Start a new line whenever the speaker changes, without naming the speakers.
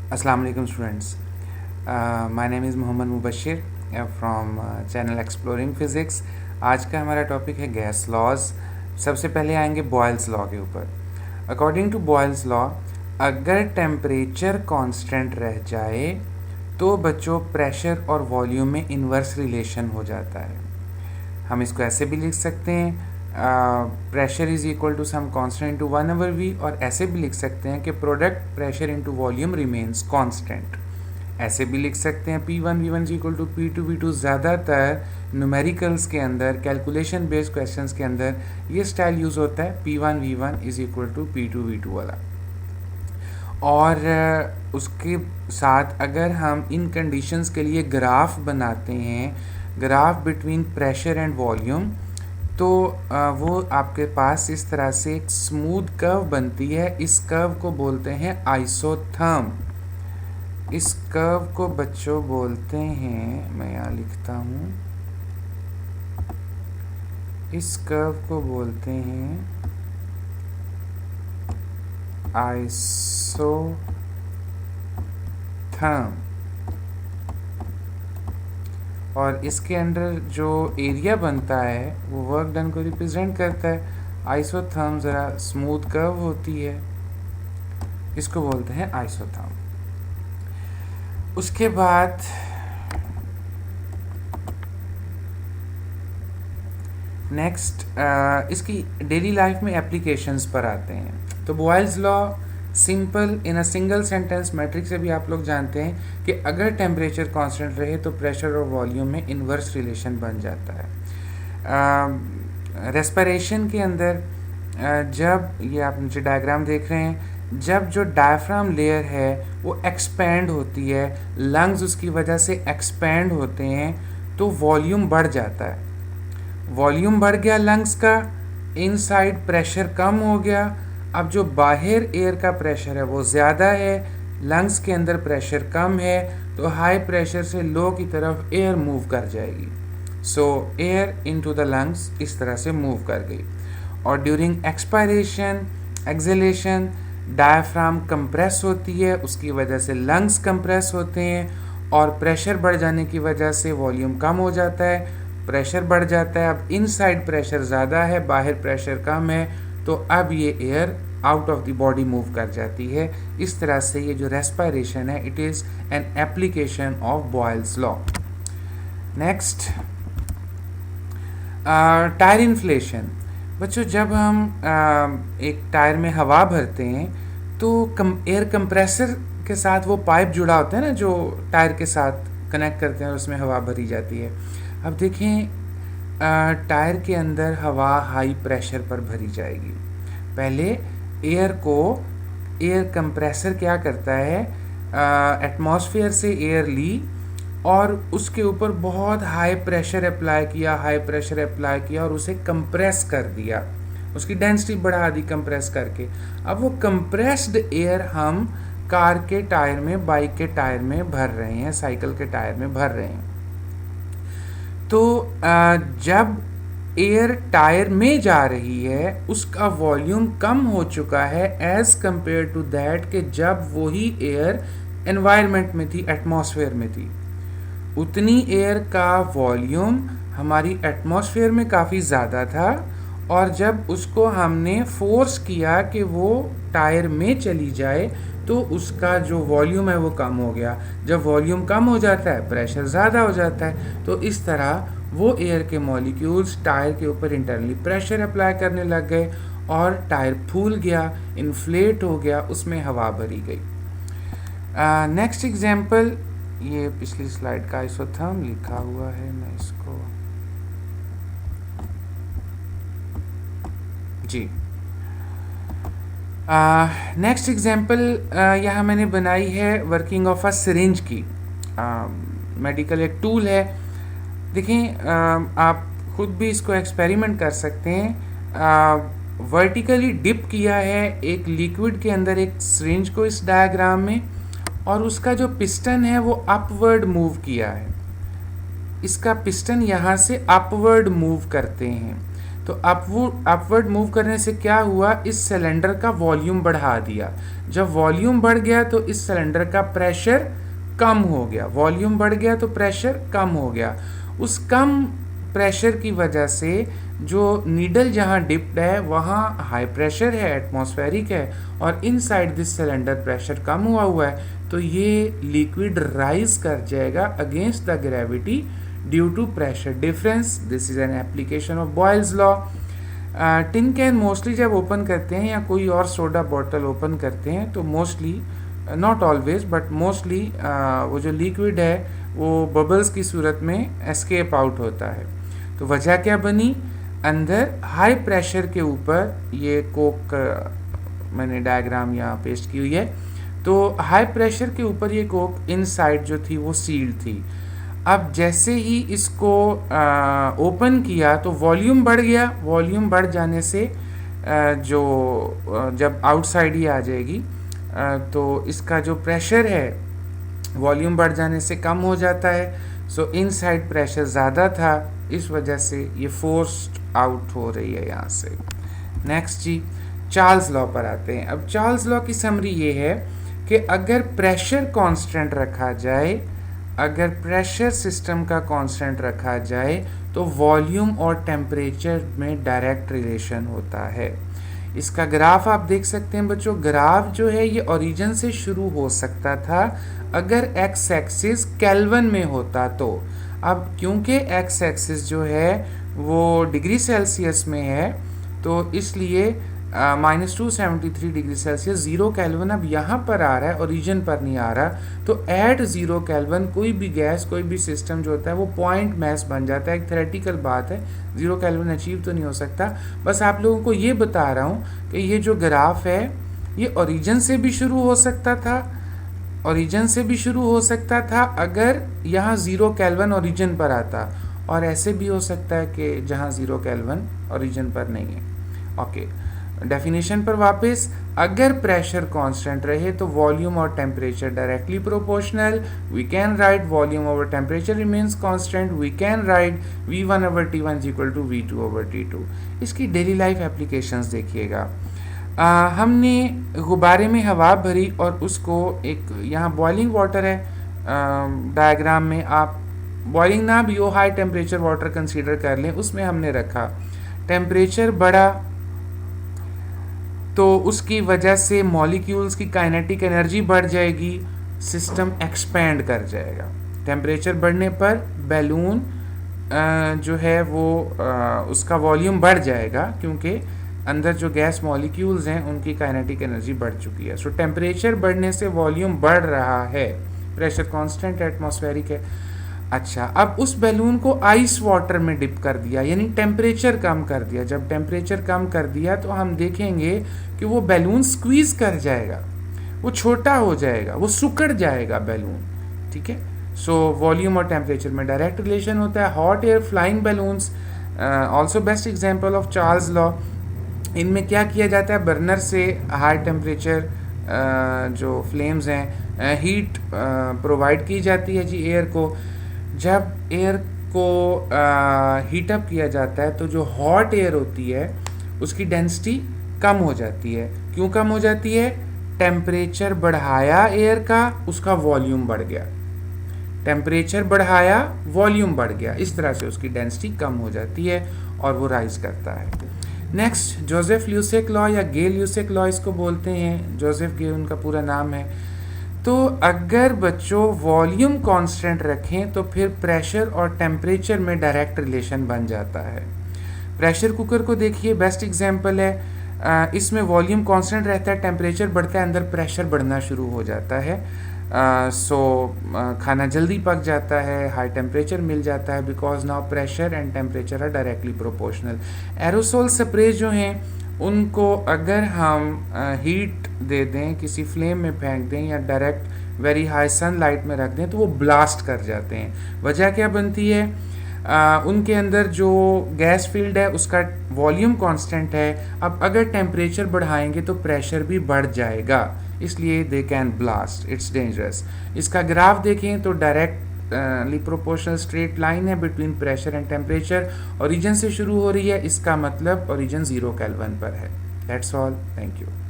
Assalamu alaikum students. My name is Mohammad Mubashir from channel exploring physics. आज का हमारा topic है गैस लॉज। सबसे पहले आएंगे बॉयल्स लॉ के ऊपर। अकॉर्डिंग टू बॉयल्स लॉ, अगर टेम्परेचर कांस्टेंट रह जाए तो बच्चों प्रेशर और वॉल्यूम में इन्वर्स रिलेशन हो जाता है। हम इसको ऐसे भी लिख सकते हैं, pressure is equal to some constant into 1/v, और ऐसे भी लिख सकते हैं कि product pressure into volume remains constant. ऐसे भी लिख सकते हैं P1V1 is equal to P2V2। ज़्यादातर न्यूमेरिकल्स के अंदर, कैलकुलेशन बेस्ड क्वेश्चंस के अंदर ये स्टाइल यूज़ होता है, P1V1 is equal to P2V2 वाला। और उसके साथ अगर हम इन कंडीशंस के लिए ग्राफ बनाते हैं, graph between pressure and volume, तो वो आपके पास इस तरह से एक स्मूथ कर्व बनती है। इस कर्व को बोलते हैं आइसोथर्म। इस कर्व को बच्चों बोलते हैं, मैं यहाँ लिखता हूँ, इस कर्व को बोलते हैं आइसोथर्म। और इसके अंदर जो एरिया बनता है वो वर्क डन को रिप्रेजेंट करता है। आइसोथर्म ज़रा स्मूथ कर्व होती है, इसको बोलते हैं आइसोथर्म। उसके बाद नेक्स्ट इसकी डेली लाइफ में एप्लीकेशंस पर आते हैं। तो Boyle's law simple in a single sentence matrix से भी आप लोग जानते हैं कि अगर टेम्परेचर कांस्टेंट रहे तो प्रेशर और वॉल्यूम में इन्वर्स रिलेशन बन जाता है। रेस्पिरेशन के अंदर जब ये आप नीचे डायग्राम देख रहे हैं, जब जो डायफ्राम लेयर है वो एक्सपैंड होती है, लंग्स उसकी वजह से एक्सपैंड होते हैं, तो वॉल्यूम बढ़ जाता है। वॉल्यूम बढ़ गया लंग्स का, इनसाइड प्रेशर कम हो गया। अब जो बाहर एयर का प्रेशर है वो ज़्यादा है, लंग्स के अंदर प्रेशर कम है, तो हाई प्रेशर से लो की तरफ एयर मूव कर जाएगी। सो एयर इनटू द लंग्स इस तरह से मूव कर गई। और during expiration, exhalation, diaphragm compress होती है, उसकी वजह से लंग्स कंप्रेस होते हैं, और प्रेशर बढ़ जाने की वजह से वॉल्यूम कम हो जाता है, प्रेशर बढ़ जाता है। अब इनसाइड प्रेशर ज़्यादा है, बाहर प्रेशर कम है, तो अब ये air out of the body move कर जाती है। इस तरह से ये जो रेस्पिरेशन है, it is an application of Boyle's law. Next, tyre inflation. बच्चों जब हम एक टायर में हवा भरते हैं तो एयर कंप्रेसर के साथ वो पाइप जुड़ा होता है ना, जो टायर के साथ कनेक्ट करते हैं और उसमें हवा भरी जाती है। अब देखें, टायर के अंदर हवा हाई प्रेशर पर भरी जाएगी। पहले एयर कंप्रेसर क्या करता है, एटमॉस्फेयर से एयर ली और उसके ऊपर बहुत हाई प्रेशर अप्लाई किया और उसे कंप्रेस कर दिया, उसकी डेंसिटी बढ़ा दी कंप्रेस करके। अब वो कंप्रेस्ड एयर हम कार के टायर में, बाइक के टायर में भर रहे हैं, साइकिल के टायर में भर रहे हैं। तो जब एयर टायर में जा रही है उसका वॉल्यूम कम हो चुका है एज कंपेयर टू दैट कि जब वही एयर एनवायरनमेंट में थी, एटमॉस्फेयर में थी। उतनी एयर का वॉल्यूम हमारी एटमॉस्फेयर में काफ़ी ज़्यादा था, और जब उसको हमने फोर्स किया कि वो टायर में चली जाए तो उसका जो वॉल्यूम है वो कम हो गया। जब वॉल्यूम कम हो जाता है प्रेशर ज़्यादा हो जाता है, तो इस तरह वो एयर के मॉलिक्यूल्स टायर के ऊपर इंटरनली प्रेशर अप्लाई करने लग गए और टायर फूल गया, इन्फ्लेट हो गया, उसमें हवा भरी गई। नेक्स्ट एग्जांपल, ये पिछली स्लाइड का आइसोथर्म लिखा हुआ है, मैं इसको जी। नेक्स्ट एग्जांपल यहाँ मैंने बनाई है वर्किंग ऑफ अ सिरिंज की। मेडिकल एक टूल है, देखें आप खुद भी इसको एक्सपेरिमेंट कर सकते हैं। वर्टिकली डिप किया है एक लिक्विड के अंदर एक सिरिंज को इस डायग्राम में, और उसका जो पिस्टन है वो अपवर्ड मूव किया है। इसका पिस्टन यहाँ से अपवर्ड मूव करते हैं। तो अपवर्ड मूव करने से क्या हुआ, इस सिलेंडर का वॉल्यूम बढ़ा दिया। जब वॉल्यूम बढ़ गया तो इस सिलेंडर का प्रेशर कम हो गया, वॉल्यूम बढ़ गया तो प्रेशर कम हो गया। उस कम प्रेशर की वजह से जो नीडल जहाँ डिप्ड है वहाँ हाई प्रेशर है, एटमॉस्फेरिक है, और इनसाइड दिस सिलेंडर प्रेशर कम हुआ है, तो ये लिक्विड राइज कर जाएगा against the gravity due to pressure difference. This is an application of Boyle's law. Tin can mostly जब ओपन करते हैं या कोई और सोडा बॉटल ओपन करते हैं तो mostly, not always but mostly, वो जो लिक्विड है वो बबल्स की सूरत में एस्केप आउट होता है। तो वजह क्या बनी, अंदर हाई प्रेशर के ऊपर, ये कोक मैंने डायग्राम यहाँ पेस्ट की हुई है, तो हाई प्रेशर के ऊपर ये कोक इनसाइड जो थी वो सील्ड थी। अब जैसे ही इसको ओपन किया तो वॉल्यूम बढ़ गया, वॉल्यूम बढ़ जाने से जब आउटसाइड ही आ जाएगी तो इसका जो प्रेशर है वॉल्यूम बढ़ जाने से कम हो जाता है। सो इनसाइड प्रेशर ज़्यादा था, इस वजह से ये फोर्स्ड आउट हो रही है यहाँ से। नेक्स्ट जी, चार्ल्स लॉ पर आते हैं। अब चार्ल्स लॉ की समरी ये है कि अगर प्रेशर कांस्टेंट रखा जाए, अगर प्रेशर सिस्टम का कांस्टेंट रखा जाए तो वॉल्यूम और टेम्परेचर में डायरेक्ट रिलेशन होता है। इसका ग्राफ आप देख सकते हैं बच्चों। ग्राफ जो है ये ओरिजिन से शुरू हो सकता था अगर एक्स एक्सिस केल्विन में होता तो। अब क्योंकि एक्स एक्सिस जो है वो डिग्री सेल्सियस में है तो इसलिए -273 डिग्री सेल्सियस, 0 केल्विन अब यहाँ पर आ रहा है, ओरिजिन पर नहीं आ रहा। तो एट 0 केल्विन कोई भी गैस, कोई भी सिस्टम जो होता है वो पॉइंट मैस बन जाता है। एक थ्योरेटिकल बात है, 0 केल्विन अचीव तो नहीं हो सकता। बस आप लोगों को ये बता रहा हूँ कि ये जो ग्राफ है ये ओरिजिन से भी शुरू हो सकता था, ओरिजिन से भी शुरू हो सकता था अगर यहाँ 0 केल्विन ओरिजिन पर आता, और ऐसे भी हो सकता है कि जहाँ 0 केल्विन ओरिजिन पर नहीं है। ओके, डेफिनेशन पर वापस, अगर प्रेशर कांस्टेंट रहे तो वॉल्यूम और temperature directly proportional. We can write volume over temperature remains constant, we can write V1/T1 = V2/T2। इसकी डेली लाइफ एप्लीकेशंस देखिएगा। हमने गुब्बारे में हवा भरी और उसको एक, यहाँ बॉइलिंग वाटर है, डायग्राम में आप बॉइलिंग ना भी हो, हाई टेम्परेचर वाटर कंसीडर कर लें, उसमें हमने रखा। टेम्परेचर बढ़ा तो उसकी वजह से मॉलिक्यूल्स की काइनेटिक एनर्जी बढ़ जाएगी, सिस्टम एक्सपैंड कर जाएगा। टेम्परेचर बढ़ने पर बैलून जो है वो उसका वॉल्यूम बढ़ जाएगा क्योंकि अंदर जो गैस मॉलिक्यूल्स हैं उनकी काइनेटिक एनर्जी बढ़ चुकी है। सो टेम्परेचर बढ़ने से वॉल्यूम बढ़ रहा है, प्रेशर कांस्टेंट एटमॉस्फेरिक है। अच्छा, अब उस बैलून को आइस वाटर में डिप कर दिया, यानी टेम्परेचर कम कर दिया। जब टेम्परेचर कम कर दिया तो हम देखेंगे कि वो बैलून स्क्वीज कर जाएगा, वो छोटा हो जाएगा, वो सिकुड़ जाएगा बैलून। ठीक है, सो वॉल्यूम और टेम्परेचर में डायरेक्ट रिलेशन होता है। Hot air flying balloons also best example of Charles law. इनमें क्या किया जाता है, बर्नर से हाई टेम्परेचर जो फ्लेम्स हैं, हीट प्रोवाइड की जाती है जी एयर को। जब एयर को हीट अप किया जाता है तो जो हॉट एयर होती है उसकी डेंसिटी कम हो जाती है। क्यों कम हो जाती है, टेम्परेचर बढ़ाया एयर का, उसका वॉल्यूम बढ़ गया। टेम्परेचर बढ़ाया, वॉल्यूम बढ़ गया, इस तरह से उसकी डेंसिटी कम हो जाती है और वो राइज करता है। नेक्स्ट, जोसेफ ल्यूसेक लॉ या गे ल्यूसेक लॉ इसको बोलते हैं। जोसेफ गे उनका पूरा नाम है। तो अगर बच्चों वॉल्यूम कांस्टेंट रखें तो फिर प्रेशर और टेम्परेचर में डायरेक्ट रिलेशन बन जाता है। प्रेशर कुकर को देखिए, बेस्ट एग्जांपल है। इसमें वॉल्यूम कांस्टेंट रहता है, टेम्परेचर बढ़ता है, अंदर प्रेशर बढ़ना शुरू हो जाता है। खाना जल्दी पक जाता है, हाई टेम्परेचर मिल जाता है, because now pressure and temperature are directly proportional. Aerosol spray जो हैं उनको अगर हम हीट दे दें, किसी फ्लेम में फेंक दें या डायरेक्ट वेरी हाई सनलाइट में रख दें तो वो ब्लास्ट कर जाते हैं। वजह क्या बनती है, उनके अंदर जो गैस फील्ड है उसका वॉल्यूम कांस्टेंट है। अब अगर टेम्परेचर बढ़ाएंगे तो प्रेशर भी बढ़ जाएगा, इसलिए they can blast, it's dangerous. इसका ग्राफ देखें तो direct directly proportional straight line है between pressure and temperature, origin से शुरू हो रही है, इसका मतलब ओरिजिन 0 केल्विन पर है। That's all, thank you.